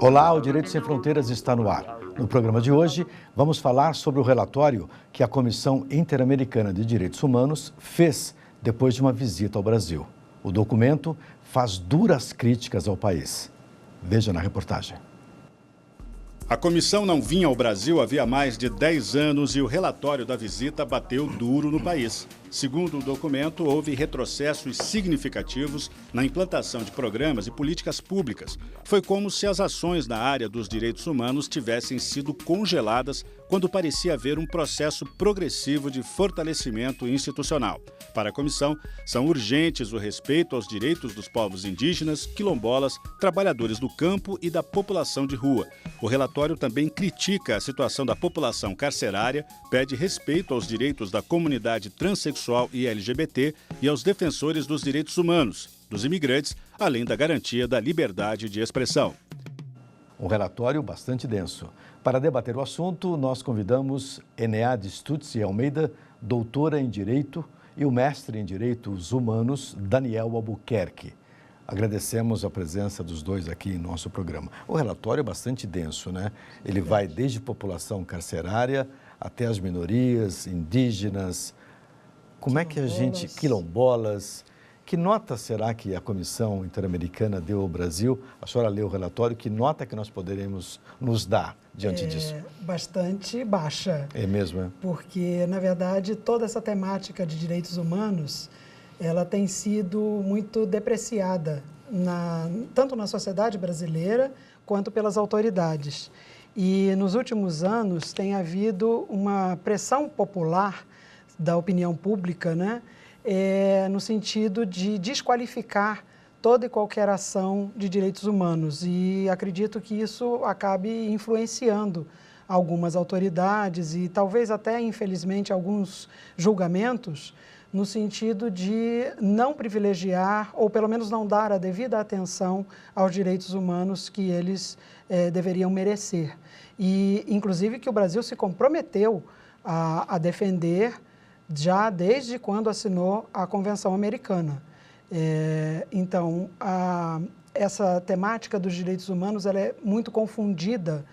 Olá, o Direito Sem Fronteiras está no ar. No programa de hoje, vamos falar sobre o relatório que a Comissão Interamericana de Direitos Humanos fez depois de uma visita ao Brasil. O documento faz duras críticas ao país. Veja na reportagem. A comissão não vinha ao Brasil havia mais de 10 anos e o relatório da visita bateu duro no país. Segundo o documento, houve retrocessos significativos na implantação de programas e políticas públicas. Foi como se as ações na área dos direitos humanos tivessem sido congeladas quando parecia haver um processo progressivo de fortalecimento institucional. Para a comissão, são urgentes o respeito aos direitos dos povos indígenas, quilombolas, trabalhadores do campo e da população de rua. O relatório também critica a situação da população carcerária, pede respeito aos direitos da comunidade transexual e LGBT e aos defensores dos direitos humanos, dos imigrantes, além da garantia da liberdade de expressão. Um relatório bastante denso. Para debater o assunto, nós convidamos Eneade Stutzi Almeida, doutora em Direito, e o mestre em Direitos Humanos, Daniel Albuquerque. Agradecemos a presença dos dois aqui em nosso programa. O relatório é bastante denso, né? Ele vai desde população carcerária até as minorias, indígenas. Como é que a gente... Quilombolas. Que nota será que a Comissão Interamericana deu ao Brasil? A senhora leu o relatório. Que nota que nós poderemos nos dar diante disso? Bastante baixa. É mesmo, é? Porque, na verdade, toda essa temática de direitos humanos, ela tem sido muito depreciada, tanto na sociedade brasileira quanto pelas autoridades. E, nos últimos anos, tem havido uma pressão popular da opinião pública, né? No sentido de desqualificar toda e qualquer ação de direitos humanos. E acredito que isso acabe influenciando algumas autoridades e talvez até, infelizmente, alguns julgamentos no sentido de não privilegiar ou pelo menos não dar a devida atenção aos direitos humanos que eles deveriam merecer. E, inclusive, que o Brasil se comprometeu a defender já desde quando assinou a Convenção Americana. Então, essa temática dos direitos humanos ela é muito confundida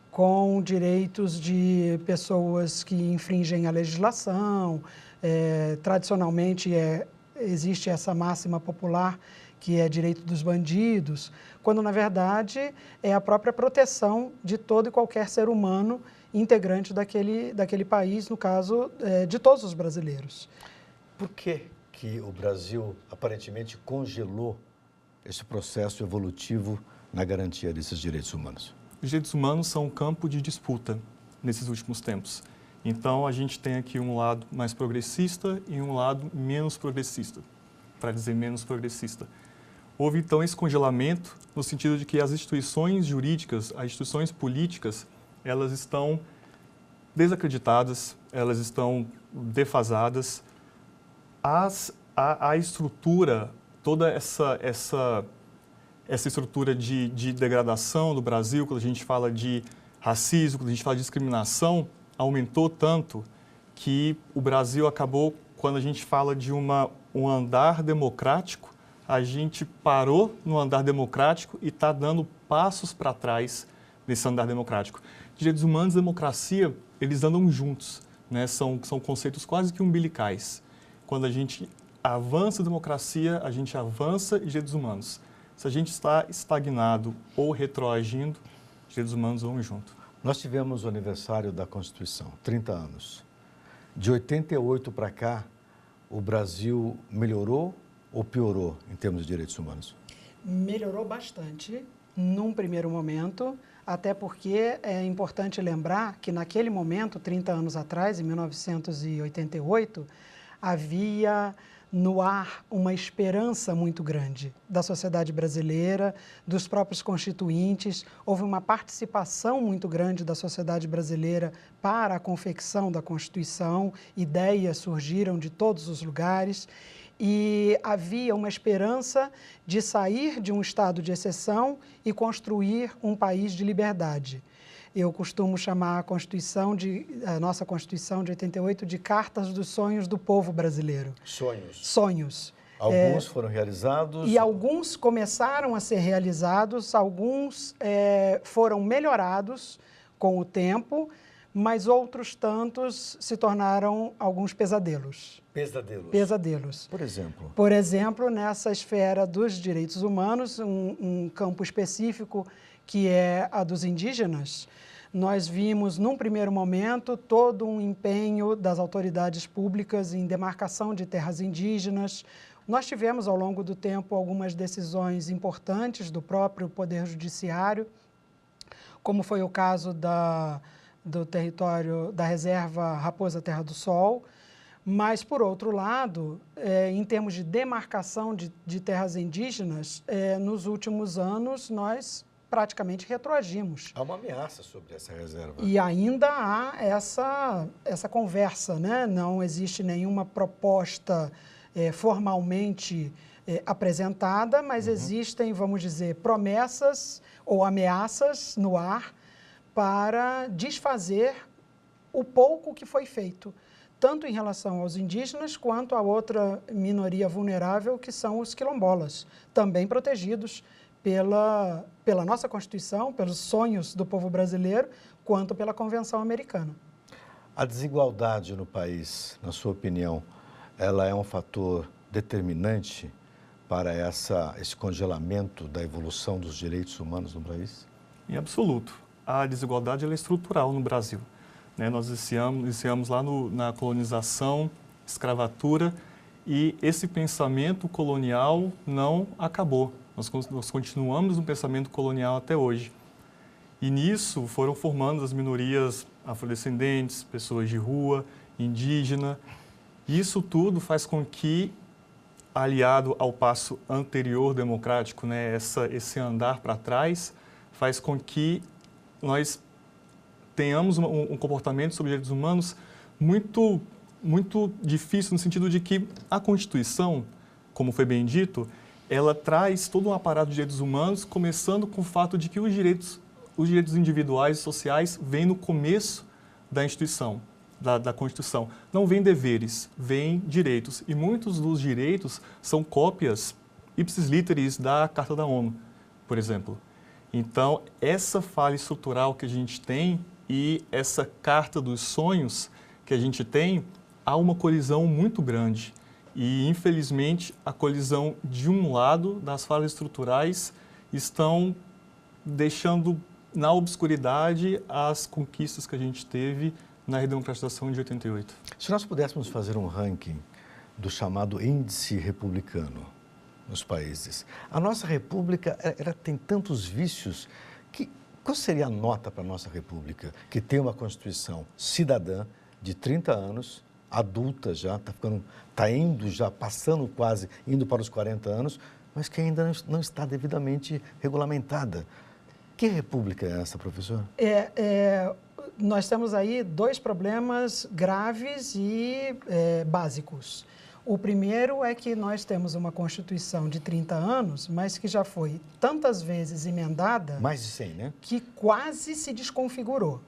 com direitos de pessoas que infringem a legislação. Tradicionalmente, existe essa máxima popular que é direito dos bandidos, quando, na verdade, é a própria proteção de todo e qualquer ser humano integrante daquele país, no caso, de todos os brasileiros. Por que o Brasil aparentemente congelou esse processo evolutivo na garantia desses direitos humanos? Os direitos humanos são um campo de disputa nesses últimos tempos. Então, a gente tem aqui um lado mais progressista e um lado menos progressista, para dizer menos progressista. Houve, então, esse congelamento no sentido de que as instituições jurídicas, as instituições políticas, elas estão desacreditadas, elas estão defasadas. A estrutura, toda essa estrutura de degradação do Brasil, quando a gente fala de racismo, quando a gente fala de discriminação, aumentou tanto que o Brasil acabou, quando a gente fala de um andar democrático, a gente parou no andar democrático e está dando passos para trás nesse andar democrático. Direitos humanos e democracia, eles andam juntos, né? São conceitos quase que umbilicais. Quando a gente avança a democracia, a gente avança direitos humanos. Se a gente está estagnado ou retroagindo, direitos humanos vão junto. Nós tivemos o aniversário da Constituição, 30 anos. De 88 para cá, o Brasil melhorou ou piorou em termos de direitos humanos? Melhorou bastante, num primeiro momento, até porque é importante lembrar que naquele momento, 30 anos atrás, em 1988, havia no ar uma esperança muito grande da sociedade brasileira, dos próprios constituintes. Houve uma participação muito grande da sociedade brasileira para a confecção da Constituição, ideias surgiram de todos os lugares e havia uma esperança de sair de um estado de exceção e construir um país de liberdade. Eu costumo chamar a nossa Constituição de 88 de Cartas dos Sonhos do Povo Brasileiro. Sonhos. Sonhos. Alguns foram realizados? E alguns começaram a ser realizados, alguns foram melhorados com o tempo, mas outros tantos se tornaram alguns pesadelos. Pesadelos? Pesadelos. Por exemplo? Por exemplo, nessa esfera dos direitos humanos, um campo específico que é a dos indígenas, nós vimos, num primeiro momento, todo um empenho das autoridades públicas em demarcação de terras indígenas. Nós tivemos, ao longo do tempo, algumas decisões importantes do próprio Poder Judiciário, como foi o caso do território da reserva Raposa Terra do Sol, mas, por outro lado, em termos de demarcação de terras indígenas, nos últimos anos nós praticamente retroagimos. Há uma ameaça sobre essa reserva. E ainda há essa conversa, né? Não existe nenhuma proposta formalmente apresentada, mas existem, vamos dizer, promessas ou ameaças no ar para desfazer o pouco que foi feito, tanto em relação aos indígenas quanto a outra minoria vulnerável, que são os quilombolas, também protegidos pela nossa Constituição, pelos sonhos do povo brasileiro, quanto pela Convenção Americana. A desigualdade no país, na sua opinião, ela é um fator determinante para esse congelamento da evolução dos direitos humanos no país? Em absoluto. A desigualdade ela é estrutural no Brasil. Nós iniciamos lá na colonização, escravatura, e esse pensamento colonial não acabou. Nós continuamos um pensamento colonial até hoje. E nisso foram formando as minorias afrodescendentes, pessoas de rua, indígena. Isso tudo faz com que, aliado ao passo anterior democrático, esse andar para trás, faz com que nós tenhamos um comportamento sobre direitos humanos muito, muito difícil, no sentido de que a Constituição, como foi bem dito, ela traz todo um aparato de direitos humanos, começando com o fato de que os direitos individuais e sociais vêm no começo da instituição, da Constituição. Não vêm deveres, vêm direitos. E muitos dos direitos são cópias ipsis literis da Carta da ONU, por exemplo. Então, essa falha estrutural que a gente tem e essa Carta dos Sonhos que a gente tem, há uma colisão muito grande. E, infelizmente, a colisão de um lado das falhas estruturais estão deixando na obscuridade as conquistas que a gente teve na redemocratização de 88. Se nós pudéssemos fazer um ranking do chamado índice republicano nos países, a nossa república ela tem tantos vícios que qual seria a nota para a nossa república, que tem uma Constituição cidadã de 30 anos, adulta já, está indo já, passando quase, indo para os 40 anos, mas que ainda não está devidamente regulamentada. Que república é essa, professor? Nós temos aí dois problemas graves e básicos. O primeiro é que nós temos uma Constituição de 30 anos, mas que já foi tantas vezes emendada... Mais de 100, né? Que quase se desconfigurou.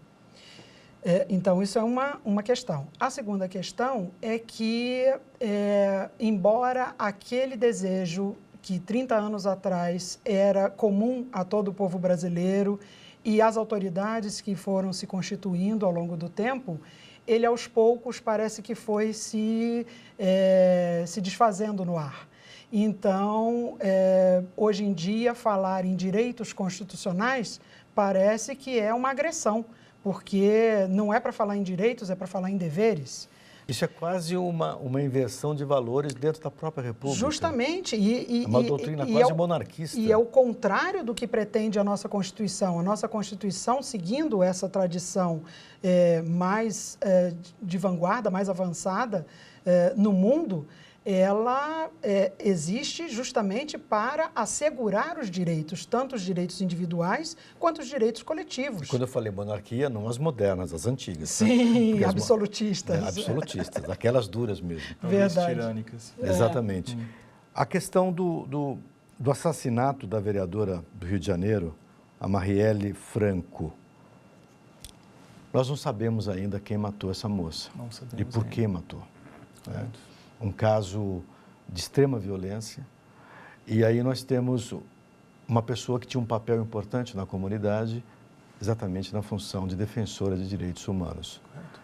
Então, isso é uma questão. A segunda questão é que, embora aquele desejo que 30 anos atrás era comum a todo o povo brasileiro e as autoridades que foram se constituindo ao longo do tempo, ele aos poucos parece que foi se desfazendo no ar. Então, hoje em dia, falar em direitos constitucionais parece que é uma agressão, porque não é para falar em direitos, é para falar em deveres. Isso é quase uma inversão de valores dentro da própria República. Justamente. É uma doutrina quase monarquista. E é o contrário do que pretende a nossa Constituição. A nossa Constituição, seguindo essa tradição mais de vanguarda, mais avançada no mundo, ela existe justamente para assegurar os direitos, tanto os direitos individuais quanto os direitos coletivos. E quando eu falei monarquia, não as modernas, as antigas. Sim, tá? Absolutistas. Absolutistas, aquelas duras mesmo. Verdade. Tirânicas. Exatamente. A questão do assassinato da vereadora do Rio de Janeiro, a Marielle Franco. Nós não sabemos ainda quem matou essa moça. Não sabemos e por ainda. que matou. Um caso de extrema violência. E aí nós temos uma pessoa que tinha um papel importante na comunidade, exatamente na função de defensora de direitos humanos. Correto.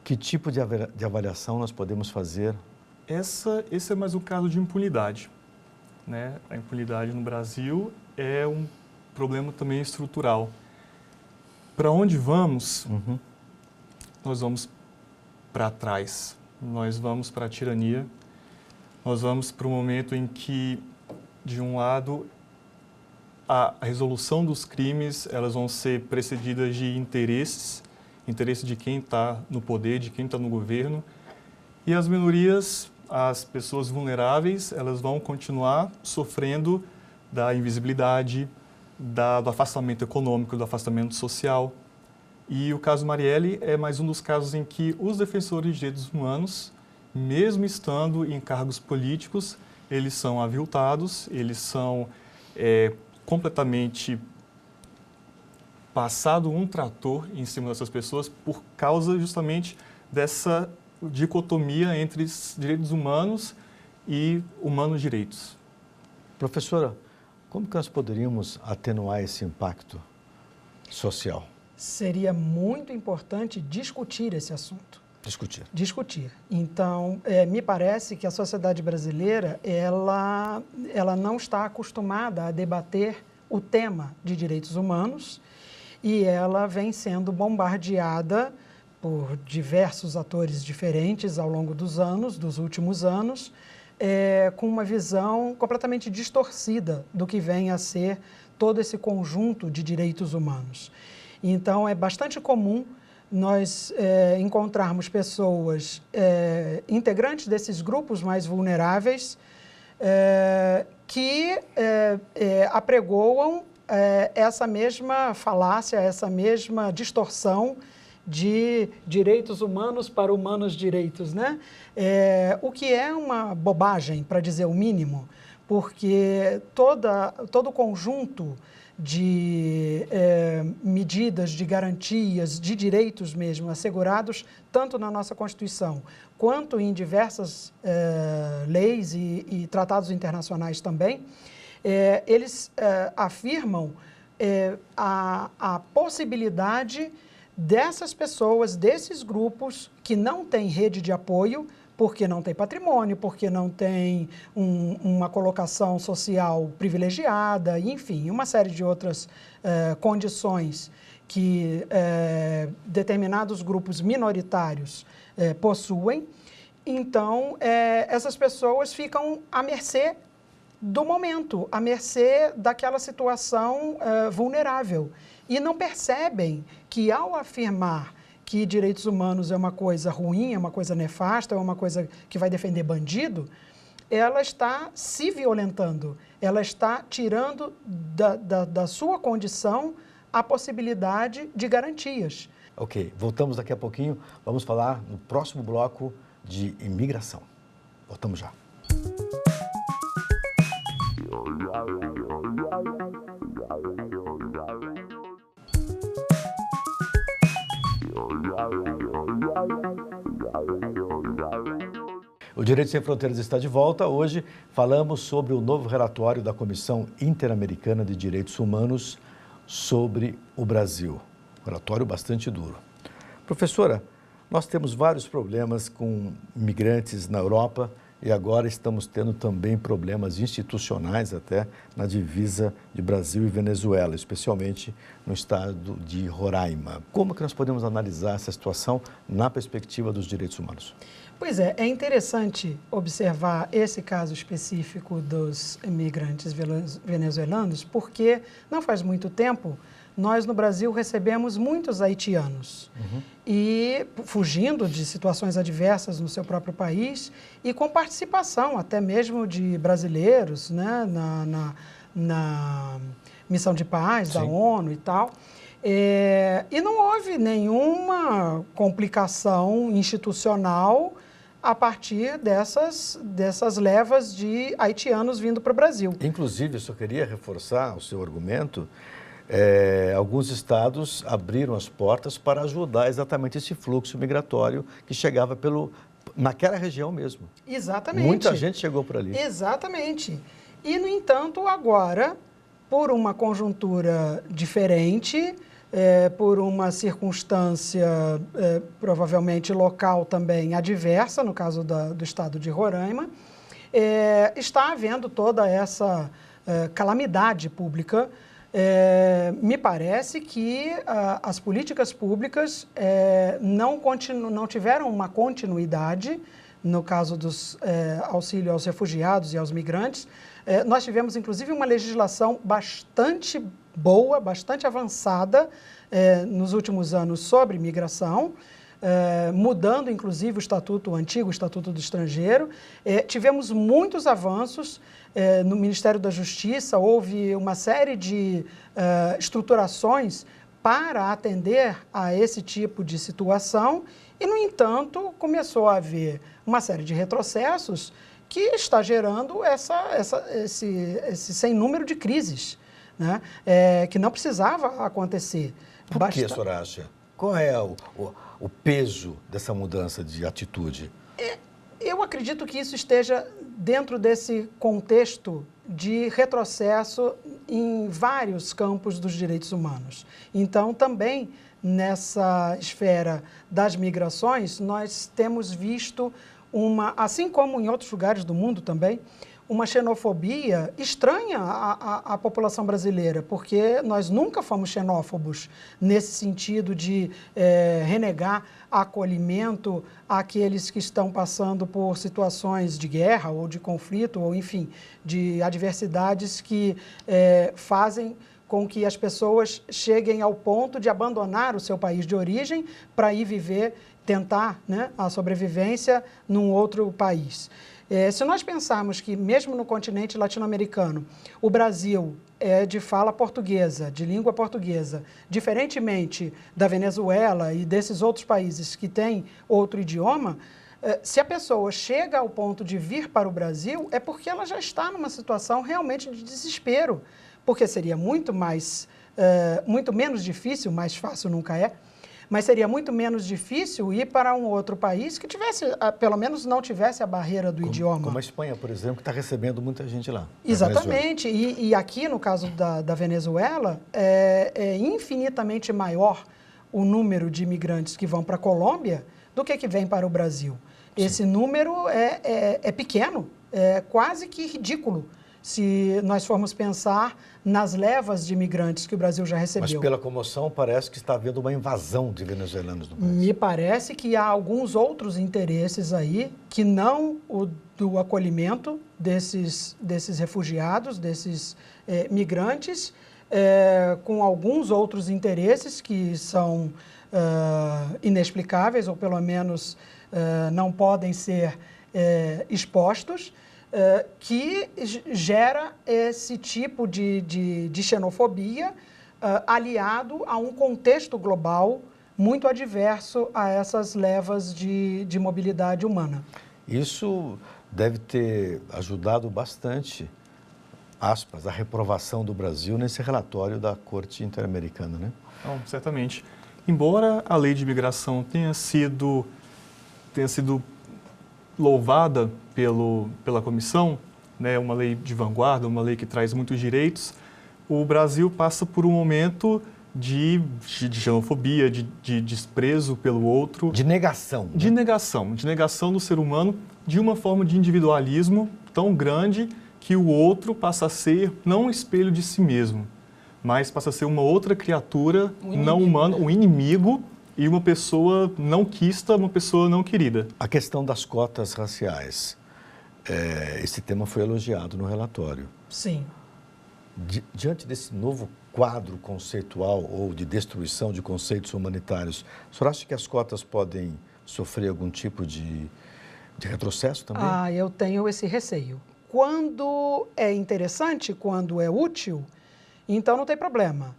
Que tipo de avaliação nós podemos fazer? Esse é mais um caso de impunidade, né? A impunidade no Brasil é um problema também estrutural. Para onde vamos? Nós vamos para trás, nós vamos para a tirania, nós vamos para o momento em que, de um lado, a resolução dos crimes, elas vão ser precedidas de interesse de quem está no poder, de quem está no governo, e as minorias, as pessoas vulneráveis, elas vão continuar sofrendo da invisibilidade, do afastamento econômico, do afastamento social. E o caso Marielle é mais um dos casos em que os defensores de direitos humanos, mesmo estando em cargos políticos, eles são aviltados, eles são completamente passado um trator em cima dessas pessoas por causa justamente dessa dicotomia entre direitos humanos e humanos direitos. Professora, como que nós poderíamos atenuar esse impacto social? Seria muito importante discutir esse assunto. Discutir. Então, me parece que a sociedade brasileira, ela não está acostumada a debater o tema de direitos humanos e ela vem sendo bombardeada por diversos atores diferentes ao longo dos últimos anos, com uma visão completamente distorcida do que vem a ser todo esse conjunto de direitos humanos. Então, é bastante comum nós encontrarmos pessoas integrantes desses grupos mais vulneráveis que apregoam essa mesma falácia, essa mesma distorção de direitos humanos para humanos direitos, né? O que é uma bobagem, para dizer o mínimo, porque todo o conjunto de medidas, de garantias, de direitos mesmo assegurados, tanto na nossa Constituição, quanto em diversas leis e tratados internacionais também, eles afirmam a possibilidade dessas pessoas, desses grupos que não têm rede de apoio, porque não tem patrimônio, porque não tem uma colocação social privilegiada, enfim, uma série de outras condições que determinados grupos minoritários possuem. Então, essas pessoas ficam à mercê do momento, à mercê daquela situação vulnerável. E não percebem que, ao afirmar que direitos humanos é uma coisa ruim, é uma coisa nefasta, é uma coisa que vai defender bandido, ela está se violentando, ela está tirando da sua condição a possibilidade de garantias. Ok, voltamos daqui a pouquinho, vamos falar no próximo bloco de imigração. Voltamos já. O Direito Sem Fronteiras está de volta. Hoje falamos sobre o novo relatório da Comissão Interamericana de Direitos Humanos sobre o Brasil. Relatório bastante duro. Professora, nós temos vários problemas com imigrantes na Europa e agora estamos tendo também problemas institucionais até na divisa de Brasil e Venezuela, especialmente no estado de Roraima. Como que nós podemos analisar essa situação na perspectiva dos direitos humanos? Pois é interessante observar esse caso específico dos imigrantes venezuelanos, porque não faz muito tempo nós no Brasil recebemos muitos haitianos e fugindo de situações adversas no seu próprio país e com participação até mesmo de brasileiros, né, na missão de paz da ONU e tal. E não houve nenhuma complicação institucional a partir dessas levas de haitianos vindo para o Brasil. Inclusive, eu só queria reforçar o seu argumento, alguns estados abriram as portas para ajudar exatamente esse fluxo migratório que chegava Naquela região mesmo. Exatamente. Muita gente chegou por ali. Exatamente. E, no entanto, agora, por uma conjuntura diferente, por uma circunstância provavelmente local também adversa, no caso do estado de Roraima, está havendo toda essa calamidade pública. Me parece que as políticas públicas não tiveram uma continuidade no caso dos auxílio aos refugiados e aos migrantes. Nós tivemos, inclusive, uma legislação bastante boa, bastante avançada nos últimos anos sobre migração, mudando, inclusive, o antigo Estatuto do Estrangeiro. Tivemos muitos avanços. No Ministério da Justiça houve uma série de estruturações para atender a esse tipo de situação e, no entanto, começou a haver uma série de retrocessos que está gerando esse sem número de crises, né? Que não precisava acontecer. Por que, Soraya? Qual é o peso dessa mudança de atitude? Eu acredito que isso esteja dentro desse contexto de retrocesso em vários campos dos direitos humanos. Então, também nessa esfera das migrações, nós temos visto assim como em outros lugares do mundo também, uma xenofobia estranha à população brasileira, porque nós nunca fomos xenófobos nesse sentido de renegar acolhimento àqueles que estão passando por situações de guerra ou de conflito, ou enfim, de adversidades que fazem com que as pessoas cheguem ao ponto de abandonar o seu país de origem para ir tentar, né, a sobrevivência num outro país. Se nós pensarmos que, mesmo no continente latino-americano, o Brasil é de fala portuguesa, de língua portuguesa, diferentemente da Venezuela e desses outros países que têm outro idioma, se a pessoa chega ao ponto de vir para o Brasil, é porque ela já está numa situação realmente de desespero, porque seria muito menos difícil, mais fácil nunca é, mas seria muito menos difícil ir para um outro país que pelo menos não tivesse a barreira do idioma. Como a Espanha, por exemplo, que está recebendo muita gente lá. Exatamente. E aqui, no caso da Venezuela, é infinitamente maior o número de imigrantes que vão para a Colômbia do que vem para o Brasil. Sim. Esse número é pequeno, é quase que ridículo, se nós formos pensar nas levas de imigrantes que o Brasil já recebeu. Mas pela comoção parece que está havendo uma invasão de venezuelanos no país. Me parece que há alguns outros interesses aí que não o do acolhimento desses refugiados, desses migrantes, com alguns outros interesses que são inexplicáveis ou pelo menos não podem ser expostos, que gera esse tipo de xenofobia aliado a um contexto global muito adverso a essas levas de mobilidade humana. Isso deve ter ajudado bastante, aspas, a reprovação do Brasil nesse relatório da Corte Interamericana, né? Não, certamente. Embora a lei de imigração tenha sido louvada pela comissão, né, uma lei de vanguarda, uma lei que traz muitos direitos, o Brasil passa por um momento de xenofobia, de desprezo pelo outro. De negação. Né? De negação do ser humano, de uma forma de individualismo tão grande que o outro passa a ser não um espelho de si mesmo, mas passa a ser uma outra criatura não humana, um inimigo, e uma pessoa não quista, uma pessoa não querida. A questão das cotas raciais, esse tema foi elogiado no relatório. Sim. Diante desse novo quadro conceitual ou de destruição de conceitos humanitários, o senhor acha que as cotas podem sofrer algum tipo de retrocesso também? Eu tenho esse receio. Quando é interessante, quando é útil, então não tem problema.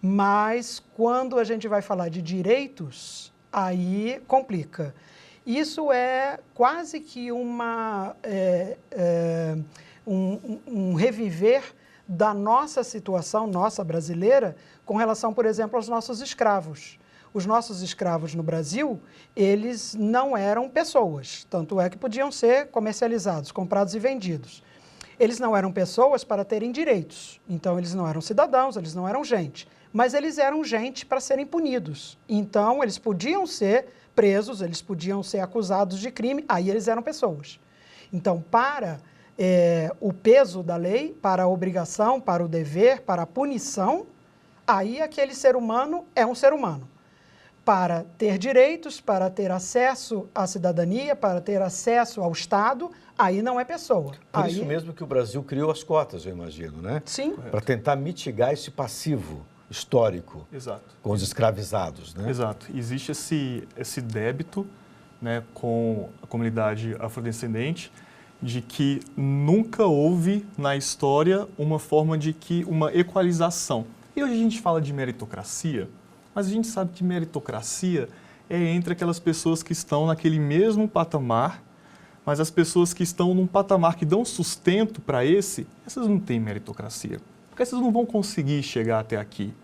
Mas quando a gente vai falar de direitos, aí complica. Isso é quase que um reviver da nossa situação, nossa brasileira, com relação, por exemplo, aos nossos escravos. os nossos escravos no Brasil, eles não eram pessoas, tanto é que podiam ser comercializados, comprados e vendidos. Eles não eram pessoas para terem direitos, então eles não eram cidadãos, eles não eram gente, mas eles eram gente para serem punidos. Então eles podiam ser presos, eles podiam ser acusados de crime, aí eles eram pessoas. Então, para o peso da lei, para a obrigação, para o dever, para a punição, aí aquele ser humano é um ser humano. Para ter direitos, para ter acesso à cidadania, para ter acesso ao Estado, aí não é pessoa. Por aí... isso mesmo que o Brasil criou as cotas, eu imagino, né? Sim. Para tentar mitigar esse passivo histórico. Exato. Com os escravizados, né? Exato. Existe esse débito, né, com a comunidade afrodescendente de que nunca houve na história uma forma de uma equalização. E hoje a gente fala de meritocracia, mas a gente sabe que meritocracia é entre aquelas pessoas que estão naquele mesmo patamar, mas as pessoas que estão num patamar que dão sustento para essas não têm meritocracia, porque essas não vão conseguir chegar até aqui.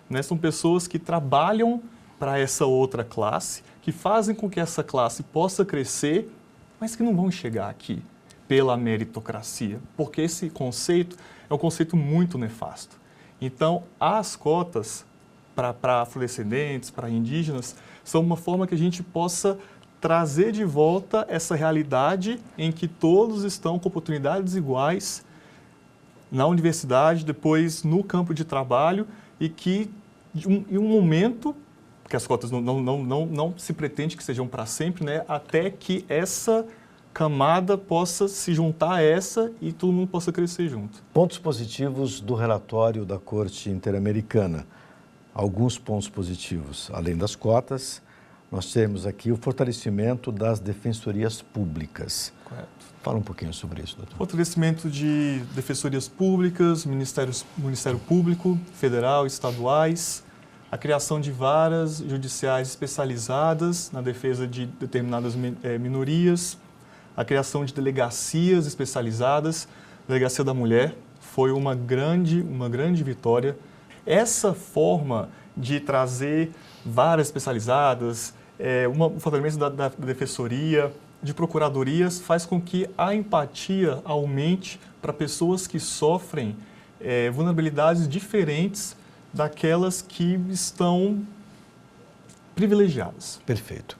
Né? São pessoas que trabalham para essa outra classe, que fazem com que essa classe possa crescer, mas que não vão chegar aqui pela meritocracia, porque esse conceito é um conceito muito nefasto. Então, as cotas para afrodescendentes, para indígenas, são uma forma que a gente possa trazer de volta essa realidade em que todos estão com oportunidades iguais na universidade, depois no campo de trabalho, e que em um momento, porque as cotas não se pretende que sejam para sempre, né, até que essa camada possa se juntar a essa e todo mundo possa crescer junto. Pontos positivos do relatório da Corte Interamericana. Alguns pontos positivos, além das cotas, nós temos aqui o fortalecimento das defensorias públicas. Correto. Fala um pouquinho sobre isso, doutor. Fortalecimento de defensorias públicas, Ministério Público, federal, estaduais, a criação de varas judiciais especializadas na defesa de determinadas minorias, a criação de delegacias especializadas. A Delegacia da Mulher foi uma grande vitória. Essa forma de trazer varas especializadas, o fortalecimento da defensoria, de procuradorias, faz com que a empatia aumente para pessoas que sofrem vulnerabilidades diferentes daquelas que estão privilegiadas. Perfeito.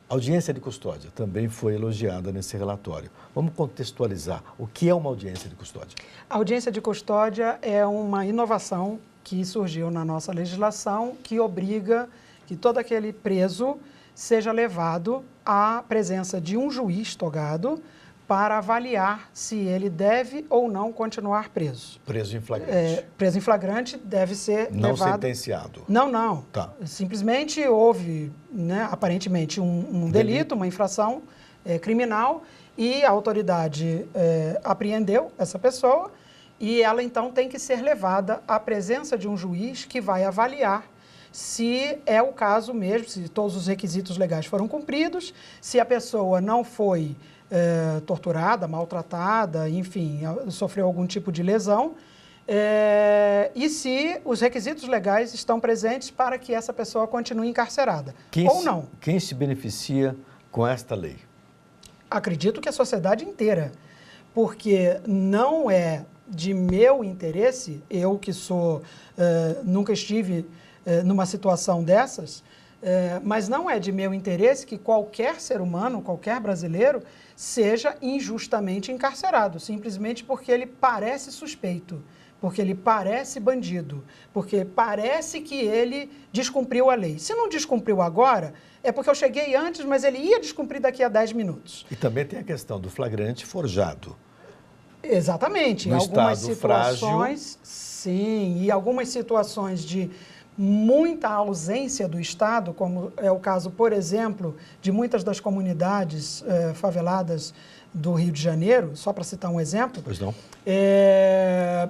A audiência de custódia também foi elogiada nesse relatório. Vamos contextualizar. O que é uma audiência de custódia? A audiência de custódia é uma inovação que surgiu na nossa legislação que obriga que todo aquele preso seja levado à presença de um juiz togado para avaliar se ele deve ou não continuar preso. Preso em flagrante. Preso em flagrante deve ser não levado... sentenciado. Não. Tá. Simplesmente houve, né, aparentemente, um delito, uma infração criminal, e a autoridade apreendeu essa pessoa e ela, então, tem que ser levada à presença de um juiz que vai avaliar se é o caso mesmo, se todos os requisitos legais foram cumpridos, se a pessoa não foi torturada, maltratada, enfim, sofreu algum tipo de lesão, e se os requisitos legais estão presentes para que essa pessoa continue encarcerada, ou não. Quem se beneficia com esta lei? Acredito que a sociedade inteira, porque não é de meu interesse, eu que nunca estive numa situação dessas, mas não é de meu interesse que qualquer ser humano, qualquer brasileiro, seja injustamente encarcerado, simplesmente porque ele parece suspeito, porque ele parece bandido, porque parece que ele descumpriu a lei. Se não descumpriu agora, é porque eu cheguei antes, mas ele ia descumprir daqui a 10 minutos. E também tem a questão do flagrante forjado. Exatamente. No algumas estado situações, frágil. Sim, e algumas situações de muita ausência do Estado, como é o caso, por exemplo, de muitas das comunidades faveladas do Rio de Janeiro, só para citar um exemplo. Pois não.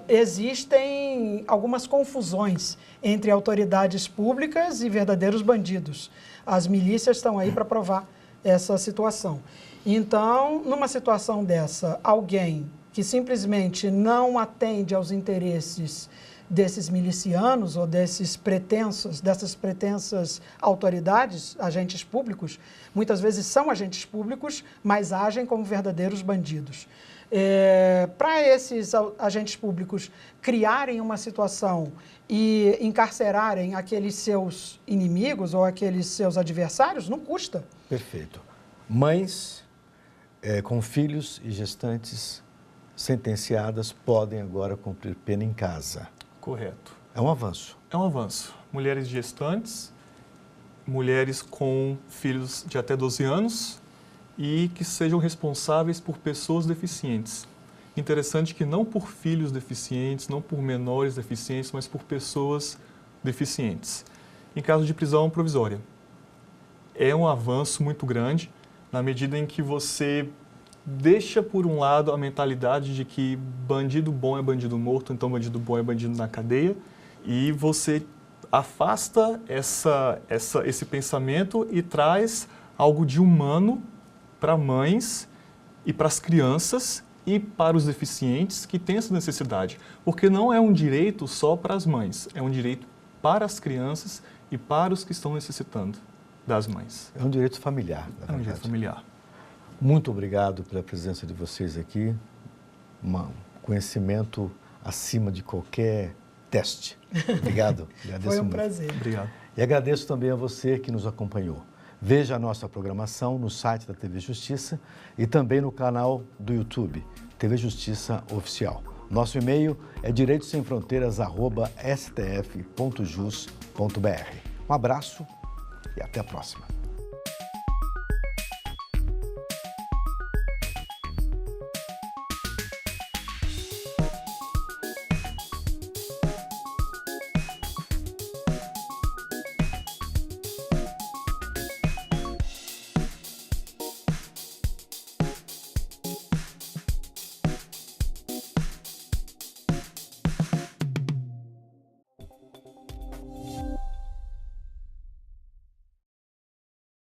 Existem algumas confusões entre autoridades públicas e verdadeiros bandidos. As milícias estão aí para provar essa situação. Então, numa situação dessa, alguém que simplesmente não atende aos interesses desses milicianos ou dessas pretensas autoridades, agentes públicos, muitas vezes são agentes públicos, mas agem como verdadeiros bandidos. Para esses agentes públicos criarem uma situação e encarcerarem aqueles seus inimigos ou aqueles seus adversários, não custa. Perfeito. Mães com filhos e gestantes sentenciadas podem agora cumprir pena em casa. Correto. É um avanço. É um avanço. Mulheres gestantes, mulheres com filhos de até 12 anos e que sejam responsáveis por pessoas deficientes. Interessante que não por filhos deficientes, não por menores deficientes, mas por pessoas deficientes. Em caso de prisão provisória. É um avanço muito grande na medida em que você deixa, por um lado, a mentalidade de que bandido bom é bandido morto, então bandido bom é bandido na cadeia, e você afasta esse pensamento e traz algo de humano para mães e para as crianças e para os deficientes que têm essa necessidade. Porque não é um direito só para as mães, é um direito para as crianças e para os que estão necessitando das mães. É um direito familiar, na verdade. É um direito familiar. Muito obrigado pela presença de vocês aqui. Um conhecimento acima de qualquer teste. Obrigado. Agradeço Foi um muito. prazer. Obrigado. E agradeço também a você que nos acompanhou. Veja a nossa programação no site da TV Justiça e também no canal do YouTube, TV Justiça Oficial. Nosso e-mail é direitosemfronteiras@stf.jus.br. Um abraço e até a próxima.